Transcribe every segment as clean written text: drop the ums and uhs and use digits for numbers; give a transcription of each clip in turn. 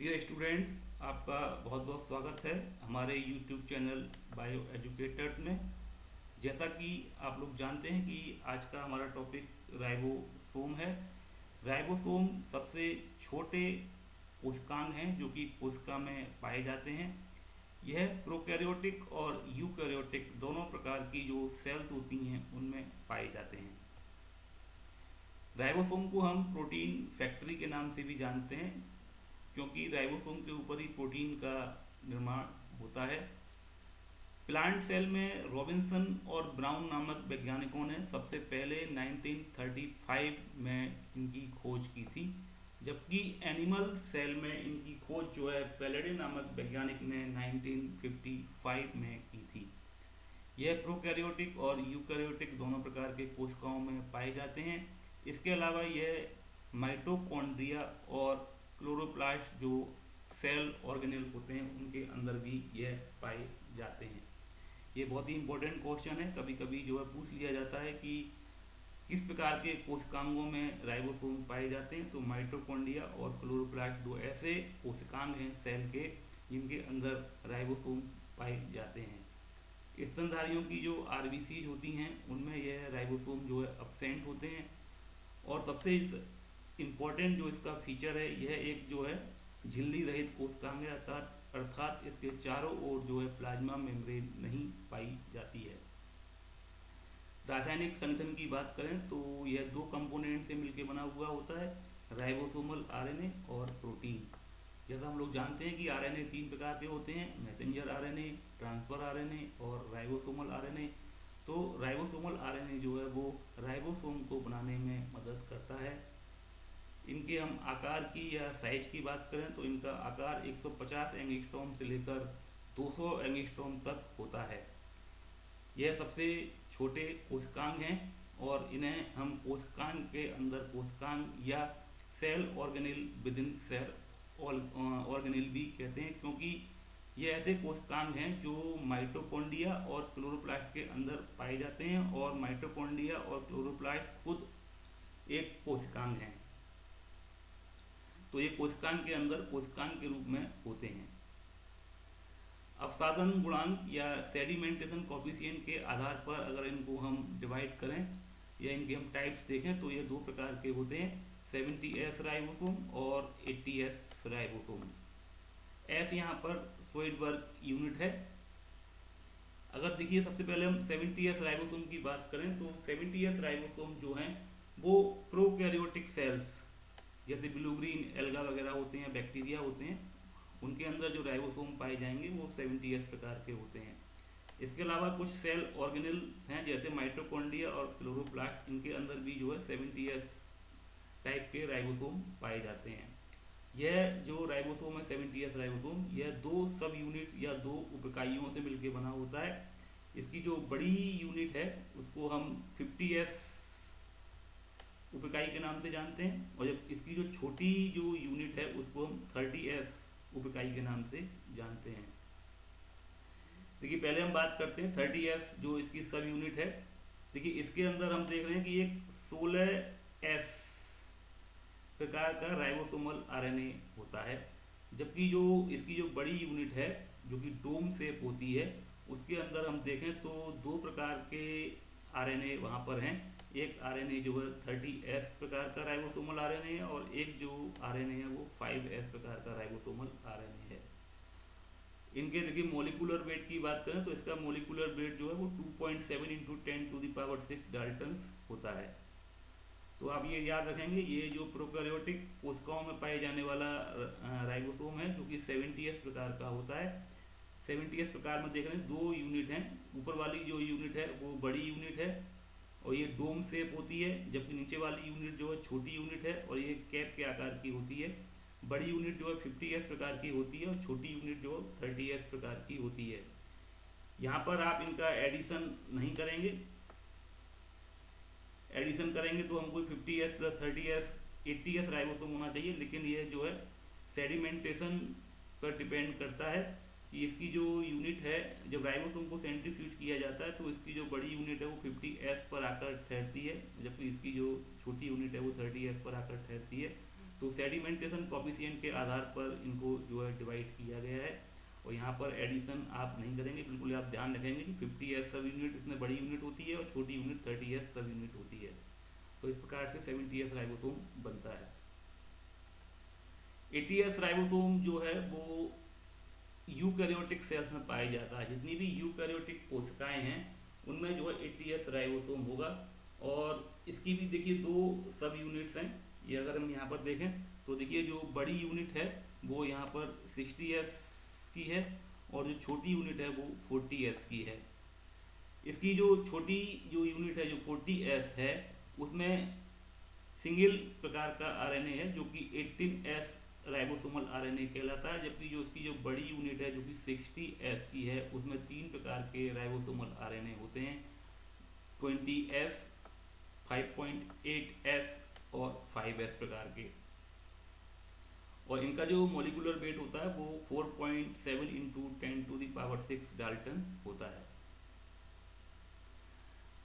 Dear students, आपका बहुत बहुत स्वागत है हमारे यूट्यूब चैनल बायो एजुकेटर्स में। जैसा कि आप लोग जानते हैं कि आज का हमारा टॉपिक राइबोसोम है। राइबोसोम सबसे छोटे कोशिकांग हैं जो कि कोशिका में पाए जाते हैं। यह प्रोकैरियोटिक और यूकैरियोटिक दोनों प्रकार की जो सेल्स होती हैं उनमें पाए जाते हैं। राइबोसोम को हम प्रोटीन फैक्ट्री के नाम से भी जानते हैं, क्योंकि राइबोसोम के ऊपर ही प्रोटीन का निर्माण होता है। प्लांट सेल में रॉबिन्सन और ब्राउन नामक वैज्ञानिकों ने सबसे पहले 1935 में इनकी खोज की थी, जबकि एनिमल सेल में इनकी खोज जो है पेलेडे नामक वैज्ञानिक ने 1955 में की थी। यह प्रोकैरियोटिक और यूकैरियोटिक दोनों प्रकार के कोशिकाओं में पाए जाते हैं। इसके अलावा यह माइटोकॉन्ड्रिया और क्लोरोप्लास्ट जो सेल ऑर्गेनेल होते हैं उनके अंदर भी यह पाए जाते हैं। ये बहुत ही इंपॉर्टेंट क्वेश्चन है, कभी कभी जो है पूछ लिया जाता है कि किस प्रकार के कोशिकांगों में राइबोसोम पाए जाते हैं। तो माइटोकॉन्ड्रिया और क्लोरोप्लास्ट दो ऐसे कोशिकांग हैं सेल के जिनके अंदर राइबोसोम पाए जाते हैं। स्तनधारियों की जो आरबीसीज होती हैं उनमें यह राइबोसोम जो है अब्सेंट होते हैं। और सबसे इम्पोर्टेंट जो इसका फीचर है, यह एक जो है झिल्ली रहित कोशिकांग है, अर्थात इसके चारों ओर जो है प्लाज्मा मेम्ब्रेन नहीं पाई जाती है। रासायनिक संगठन की बात करें तो यह दो कंपोनेंट से मिलकर बना हुआ होता है, राइबोसोमल आरएनए और प्रोटीन। जैसा हम लोग जानते हैं कि आरएनए तीन प्रकार के होते हैं, मैसेंजर आरएनए, ट्रांसफर आरएनए और राइबोसोमल आरएनए। तो राइबोसोमल आरएनए जो है वो राइबोसोम को बनाने में मदद करता है। इनके हम आकार की या साइज की बात करें तो इनका आकार 150 एंगस्ट्रॉम से लेकर 200 एंगस्ट्रॉम तक होता है। यह सबसे छोटे कोशिकांग हैं और इन्हें हम कोशिकांग के अंदर कोशिकांग या cell organelle within cell organelle भी कहते हैं, क्योंकि ये ऐसे कोशिकांग हैं जो माइटोकॉन्ड्रिया और क्लोरोप्लास्ट के अंदर पाए जाते हैं और माइटोकॉन्ड्रिया और क्लोरोप्लास्ट खुद एक कोशिकांग हैं। तो ये कोशिकांग के अंदर कोशिकांग के रूप में होते हैं। अपसादन गुणांक या सेडिमेंटेशन कॉफिशिएंट के आधार पर अगर इनको हम डिवाइड करें या इनके हम टाइप्स देखें तो ये दो प्रकार के होते हैं, 70S राइबोसोम और 80S राइबोसोम। एस यहाँ पर सोइडबर्ग यूनिट है। अगर देखिए सबसे पहले हम 70S राइबोसोम की बात करें तो 70S राइबोसोम जो हैं वो प्रोकैरियोटिक सेल्स जैसे ब्लू ग्रीन एल्गा वगैरह होते हैं, बैक्टीरिया होते हैं, उनके अंदर जो राइबोसोम पाए जाएंगे वो 70S प्रकार के होते हैं। इसके अलावा कुछ सेल ऑर्गेनेल हैं जैसे माइटोकॉन्ड्रिया और क्लोरोप्लास्ट, इनके अंदर भी जो है 70S टाइप के राइबोसोम पाए जाते हैं। यह जो राइबोसोम है 70S राइबोसोम, यह दो सब यूनिट या दो उपइकाइयों से मिलकर बना होता है। इसकी जो बड़ी यूनिट है उसको हम 50S उपइकाई के नाम से जानते हैं और जब इसकी जो छोटी जो यूनिट है उसको हम 30S उपइकाई के नाम से जानते हैं। देखिए पहले हम बात करते हैं 30S जो इसकी सब यूनिट है। देखिए इसके अंदर हम देख रहे हैं कि एक 16S प्रकार का राइबोसोमल आरएनए होता है, जबकि जो इसकी जो बड़ी यूनिट है जो कि डोम शेप होती है उसके अंदर हम देखें तो दो प्रकार के आरएनए वहाँ पर हैं। एक आरएनए जो है 30S प्रकार का राइबोसोमल आरएनए है और एक जो आरएनए है वो 5S प्रकार का राइबोसोमल आरएनए है। इनके देखिए मोलिकुलर वेट की बात करें तो इसका मोलिकुलर वेट जो है वो 2.7 × 10⁶ डाल्टन होता है। तो आप ये याद रखेंगे, ये जो प्रोकैरियोटिक कोशिकाओं में पाए जाने वाला राइबोसोम है जो कि 70S प्रकार का होता है। 70S प्रकार में देख रहे हैं दो यूनिट हैं, ऊपर वाली जो यूनिट है वो बड़ी यूनिट है और ये डोम शेप होती है, जबकि नीचे वाली यूनिट जो है छोटी यूनिट है और ये कैप के आकार की होती है। बड़ी यूनिट जो है 50S प्रकार की होती है और छोटी यूनिट जो 30S प्रकार की होती है। यहाँ पर आप इनका एडिशन नहीं करेंगे, एडिशन करेंगे तो हमको 50S + 30S 80S राइबोसोम होना चाहिए, लेकिन ये जो है सेडिमेंटेशन पर डिपेंड करता है कि इसकी जो यूनिट है जब राइबोसोम को सेंट्रीफ्यूज किया जाता है तो इसकी जो बड़ी यूनिट है वो 50S पर आकर ठहरती है, जबकि इसकी जो छोटी यूनिट है वो 30S पर आकर ठहरती है। तो सेडिमेंटेशन कॉफिशिएंट के आधार पर इनको जो है डिवाइड किया गया है, और यहाँ पर एडिशन आप नहीं करेंगे, बिल्कुल आप ध्यान रखेंगे कि 50s सब यूनिट इसमें बड़ी यूनिट होती है और छोटी यूनिट 30s सब यूनिट होती है। तो इस प्रकार से 70s राइबोसोम बनता है। 80s राइबोसोम जो है वो यूकैरियोटिक सेल्स में पाया जाता है। जितनी भी यूकैरियोटिक कोशिकाएं हैं उनमें जो है 80s राइबोसोम होगा, और इसकी भी देखिए 2 सब यूनिट्स हैं। ये अगर हम यहाँ पर देखें तो देखिए जो बड़ी यूनिट है वो यहाँ पर 60s की है, और जो छोटी यूनिट है वो 40s की है। इसकी जो छोटी जो यूनिट है जो 40s है उसमें सिंगल प्रकार का आरएनए है जो कि 18s राइबोसोमल आरएनए कहलाता है, जबकि जो उसकी जो बड़ी यूनिट है जो कि 60s की है उसमें 3 प्रकार के राइबोसोमल आरएनए होते हैं, 20s, 5.8s और 5s प्रकार के, और इनका जो मॉलिक्यूलर वेट होता है वो 4.7 × 10⁶ डाल्टन होता है।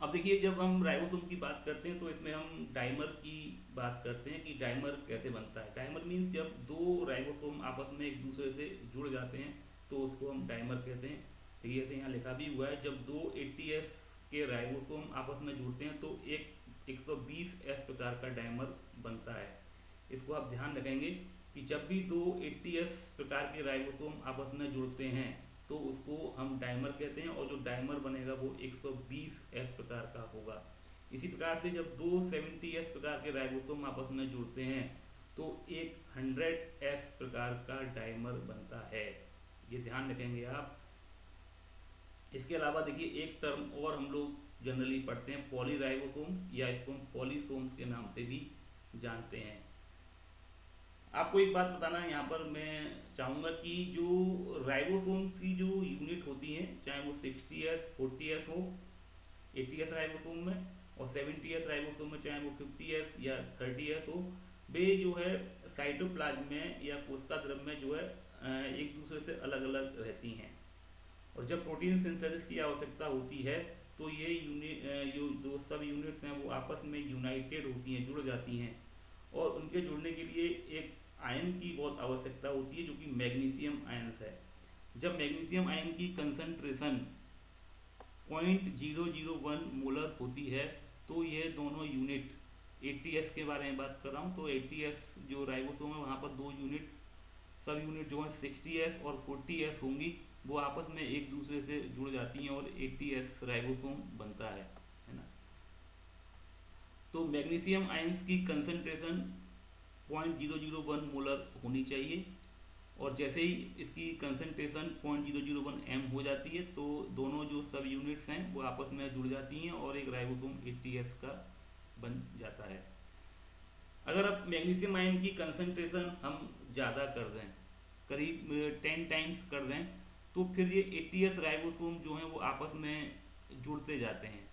अब देखिए जब हम राइबोसोम की बात करते हैं तो इसमें हम डाइमर की बात करते हैं कि डाइमर कैसे बनता है। डाइमर मीन्स जब 2 राइबोसोम आपस में एक दूसरे से जुड़ जाते हैं तो उसको हम डाइमर कहते हैं। देखिए जैसे यहाँ लिखा भी हुआ है, जब 2 80s के राइबोसोम आपस में जुड़ते हैं तो एक 120s प्रकार का डाइमर बनता है। इसको आप ध्यान रखेंगे कि जब भी 2 80s प्रकार के राइबोसोम आपस में जुड़ते हैं तो उसको हम डाइमर कहते हैं, और जो डाइमर बनेगा वो 120s प्रकार का होगा। इसी प्रकार से जब 2 70s प्रकार के राइबोसोम आपस में जुड़ते हैं तो एक 100s प्रकार का डाइमर बनता है। ये ध्यान रखेंगे आप। इसके अलावा देखिए एक टर्म और हम लोग जनरली पढ़ते हैं, पॉलीराइबोसोम, या इसको हम पॉलीसोम्स के नाम से भी जानते हैं। आपको एक बात बताना है यहाँ पर मैं चाहूँगा कि जो राइबोसोम की जो यूनिट होती हैं, चाहे वो 60s 40s हो 80s राइबोसोम में, और 70s राइबोसोम में चाहे वो 50s या 30s हो, वे जो है साइटोप्लाज्म में या कोशिका द्रव्य में जो है एक दूसरे से अलग अलग रहती हैं, और जब प्रोटीन सिंथेसिस की आवश्यकता होती है तो ये यूनिट जो 2 सब यूनिट्स हैं वो आपस में यूनाइटेड होती हैं, जुड़ जाती हैं, और उनके जुड़ने के लिए एक आयन की बहुत आवश्यकता होती है जो कि मैग्नीशियम आयन्स है। जब मैग्नीशियम आयन की कंसंट्रेशन 0.001 मोलर होती है तो ये दोनों यूनिट 80s के बारे में बात कर रहा हूँ, तो 80s जो राइबोसोम है वहाँ पर 2 यूनिट सब यूनिट जो है 60s और 40s होंगी, वो आपस में एक दूसरे से जुड़ जाती हैं और 80s राइबोसोम बनता है ना। तो मैग्नीशियम आयंस की कंसंट्रेशन 0.001 मोलर होनी चाहिए, और जैसे ही इसकी कंसंट्रेशन 0.001 m हो जाती है तो दोनों जो सब यूनिट्स हैं वो आपस में जुड़ जाती हैं और एक राइबोसोम 80s का बन जाता है। अगर अब मैग्नीशियम आयन की कंसंट्रेशन हम ज़्यादा कर दें, करीब 10 टाइम्स कर दें, तो फिर ये 80s राइबोसोम जो हैं वो आपस में जुड़ते जाते हैं।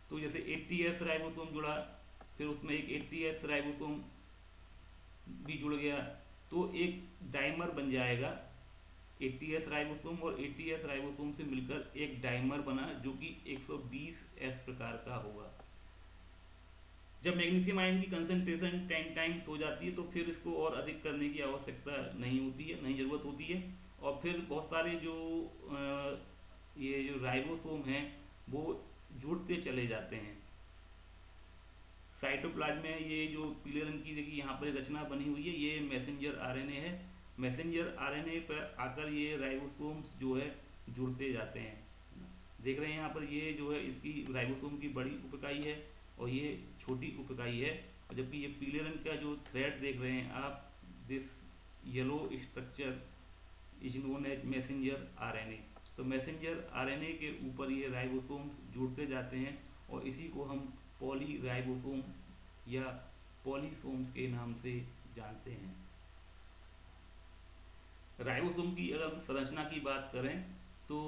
तो जैसे 80s राइबोसोम जुड़ा, फिर उसमें एक 80s राइबोसोम भी जुड़ गया, तो एक डाइमर बन जाएगा 80s राइबोसोम, और 80s राइबोसोम से मिलकर एक डाइमर बना जो कि 120s प्रकार का होगा। जब मैग्नीशियम आयन की कंसंट्रेशन 10 टाइम्स हो जाती है तो फिर इसको और अधिक करने की आवश्यकता नहीं होती है, नहीं ज़रूरत होती है, और फिर बहुत सारे जो ये जो राइबोसोम हैं वो जुड़ते चले जाते हैं। साइटोप्लाज्म में ये जो पीले रंग की देखिए यहाँ पर रचना बनी हुई है, ये मैसेंजर आरएनए है। मैसेंजर आरएनए पर आकर ये राइबोसोम्स जो है जुड़ते जाते हैं। देख रहे हैं यहाँ पर ये जो है इसकी राइबोसोम की बड़ी उपइकाई है और ये छोटी उपइकाई है, और जबकि ये पीले रंग का जो थ्रेड देख रहे हैं आप, this yellow structure is known as messenger RNA. तो मैसेंजर आरएनए के ऊपर ये राइबोसोम्स जुड़ते जाते हैं और इसी को हम पॉलीराइबोसोम या पॉलीसोम्स के नाम से जानते हैं। राइबोसोम की अगर संरचना की बात करें तो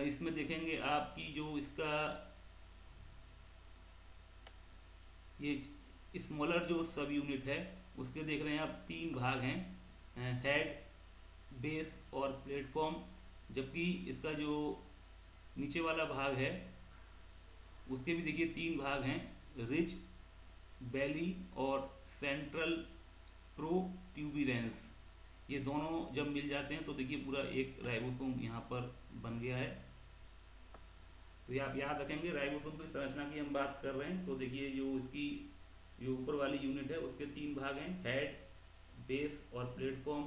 इसमें देखेंगे आपकी जो इसका ये स्मॉलर जो सब यूनिट है उसके देख रहे हैं आप 3 भाग हैं, हेड, बेस और प्लेटफॉर्म, जबकि इसका जो नीचे वाला भाग है उसके भी देखिए 3 भाग हैं, रिज, बेली और सेंट्रल प्रोट्यूबिरेंस, ये दोनों जब मिल जाते हैं तो देखिए पूरा एक राइबोसोम यहाँ पर बन गया है। तो ये आप याद रखेंगे, राइबोसोम की संरचना की हम बात कर रहे हैं तो देखिए जो इसकी जो ऊपर वाली यूनिट है उसके 3 भाग हैं, हेड, बेस और प्लेटफॉर्म।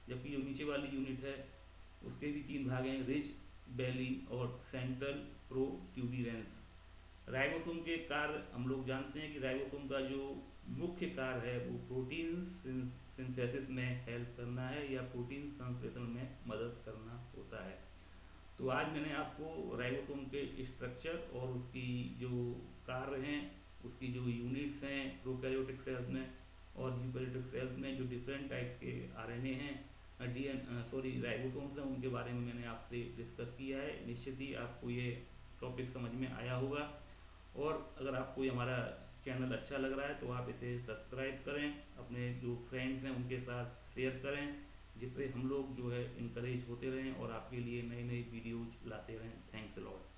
जबकि जो नीचे वाली यूनिट है उसके भी 3 भाग हैं, रिज, बेली और सेंट्रल प्रोट्यूबिरेंस। राइबोसोम के कार्य हम लोग जानते हैं कि राइबोसोम का जो मुख्य कार्य है वो प्रोटीन सिंथेसिस में हेल्प करना है या प्रोटीन संश्लेषण में मदद करना होता है। तो आज मैंने आपको राइबोसोम के स्ट्रक्चर और उसकी जो कार्य हैं, उसकी जो यूनिट्स हैं प्रोकैरियोटिक सेल्स में और यूकैरियोटिक सेल्स में जो डिफरेंट टाइप्स के आरएनए हैं, राइबोसोम्स हैं, उनके बारे में मैंने आपसे डिस्कस किया है। निश्चित ही आपको ये टॉपिक समझ में आया होगा। और अगर आपको ये हमारा चैनल अच्छा लग रहा है तो आप इसे सब्सक्राइब करें, अपने जो फ्रेंड्स हैं उनके साथ शेयर करें, जिससे हम लोग जो है इनकरेज होते रहें और आपके लिए नई नई वीडियोज लाते रहें। Thanks a lot.